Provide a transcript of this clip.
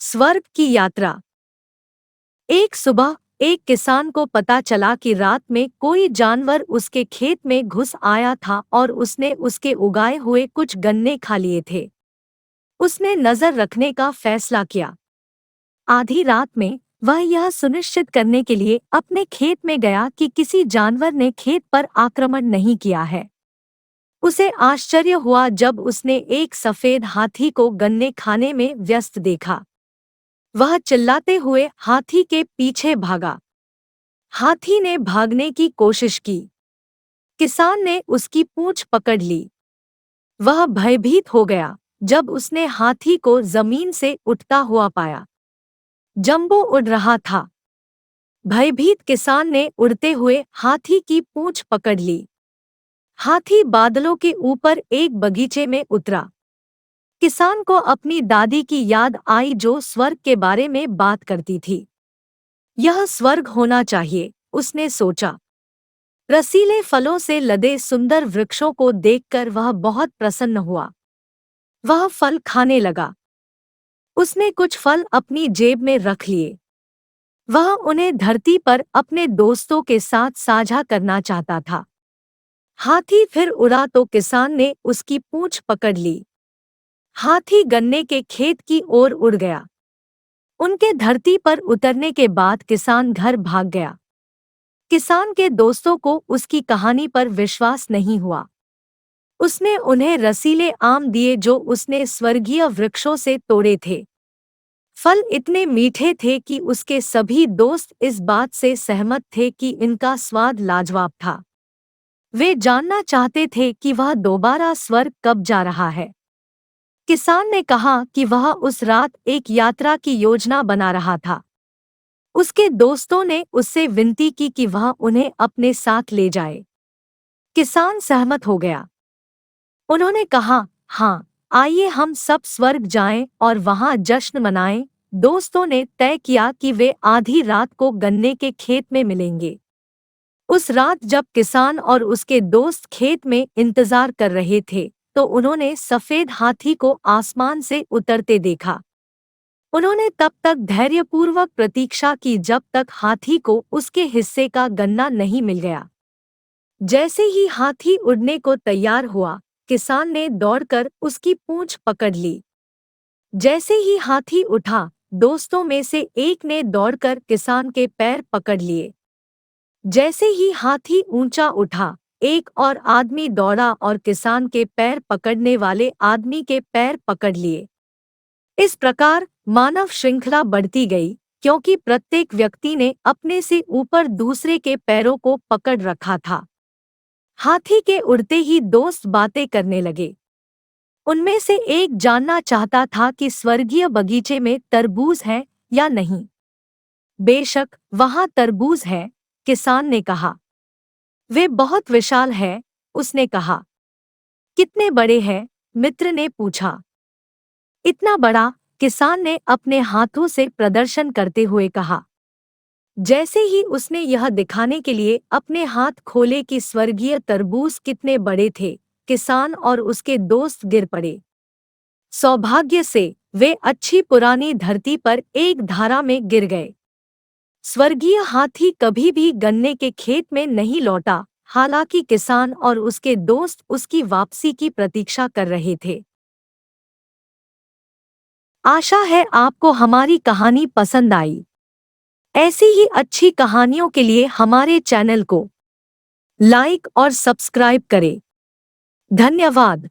स्वर्ग की यात्रा। एक सुबह एक किसान को पता चला कि रात में कोई जानवर उसके खेत में घुस आया था और उसने उसके उगाए हुए कुछ गन्ने खा लिए थे। उसने नजर रखने का फैसला किया। आधी रात में वह यह सुनिश्चित करने के लिए अपने खेत में गया कि किसी जानवर ने खेत पर आक्रमण नहीं किया है। उसे आश्चर्य हुआ जब उसने एक सफेद हाथी को गन्ने खाने में व्यस्त देखा। वह चिल्लाते हुए हाथी के पीछे भागा। हाथी ने भागने की कोशिश की। किसान ने उसकी पूंछ पकड़ ली। वह भयभीत हो गया जब उसने हाथी को जमीन से उठता हुआ पाया। जंबो उड़ रहा था। भयभीत किसान ने उड़ते हुए हाथी की पूंछ पकड़ ली। हाथी बादलों के ऊपर एक बगीचे में उतरा। किसान को अपनी दादी की याद आई जो स्वर्ग के बारे में बात करती थी। यह स्वर्ग होना चाहिए, उसने सोचा। रसीले फलों से लदे सुंदर वृक्षों को देखकर वह बहुत प्रसन्न हुआ। वह फल खाने लगा। उसने कुछ फल अपनी जेब में रख लिए। वह उन्हें धरती पर अपने दोस्तों के साथ साझा करना चाहता था। हाथी फिर उड़ा तो किसान ने उसकी पूंछ पकड़ ली। हाथी गन्ने के खेत की ओर उड़ गया। उनके धरती पर उतरने के बाद किसान घर भाग गया। किसान के दोस्तों को उसकी कहानी पर विश्वास नहीं हुआ। उसने उन्हें रसीले आम दिए जो उसने स्वर्गीय वृक्षों से तोड़े थे। फल इतने मीठे थे कि उसके सभी दोस्त इस बात से सहमत थे कि इनका स्वाद लाजवाब था। वे जानना चाहते थे कि वह दोबारा स्वर्ग कब जा रहा है। किसान ने कहा कि वह उस रात एक यात्रा की योजना बना रहा था। उसके दोस्तों ने उससे विनती की कि वह उन्हें अपने साथ ले जाए। किसान सहमत हो गया। उन्होंने कहा, हाँ, आइए हम सब स्वर्ग जाएं और वहां जश्न मनाएं। दोस्तों ने तय किया कि वे आधी रात को गन्ने के खेत में मिलेंगे। उस रात जब किसान और उसके दोस्त खेत में इंतजार कर रहे थे, तो उन्होंने सफेद हाथी को आसमान से उतरते देखा। उन्होंने तब तक धैर्यपूर्वक प्रतीक्षा की जब तक हाथी को उसके हिस्से का गन्ना नहीं मिल गया। जैसे ही हाथी उड़ने को तैयार हुआ, किसान ने दौड़कर उसकी पूंछ पकड़ ली। जैसे ही हाथी उठा, दोस्तों में से एक ने दौड़कर किसान के पैर पकड़ लिए। जैसे ही हाथी ऊंचा उठा, एक और आदमी दौड़ा और किसान के पैर पकड़ने वाले आदमी के पैर पकड़ लिए। इस प्रकार मानव श्रृंखला बढ़ती गई, क्योंकि प्रत्येक व्यक्ति ने अपने से ऊपर दूसरे के पैरों को पकड़ रखा था। हाथी के उड़ते ही दोस्त बातें करने लगे। उनमें से एक जानना चाहता था कि स्वर्गीय बगीचे में तरबूज है या नहीं। बेशक वहां तरबूज है, किसान ने कहा। वे बहुत विशाल है, उसने कहा। कितने बड़े हैं? मित्र ने पूछा। इतना बड़ा, किसान ने अपने हाथों से प्रदर्शन करते हुए कहा। जैसे ही उसने यह दिखाने के लिए अपने हाथ खोले कि स्वर्गीय तरबूज कितने बड़े थे, किसान और उसके दोस्त गिर पड़े। सौभाग्य से वे अच्छी पुरानी धरती पर एक धारा में गिर गए। स्वर्गीय हाथी कभी भी गन्ने के खेत में नहीं लौटा, हालांकि किसान और उसके दोस्त उसकी वापसी की प्रतीक्षा कर रहे थे। आशा है आपको हमारी कहानी पसंद आई। ऐसी ही अच्छी कहानियों के लिए हमारे चैनल को लाइक और सब्सक्राइब करें। धन्यवाद।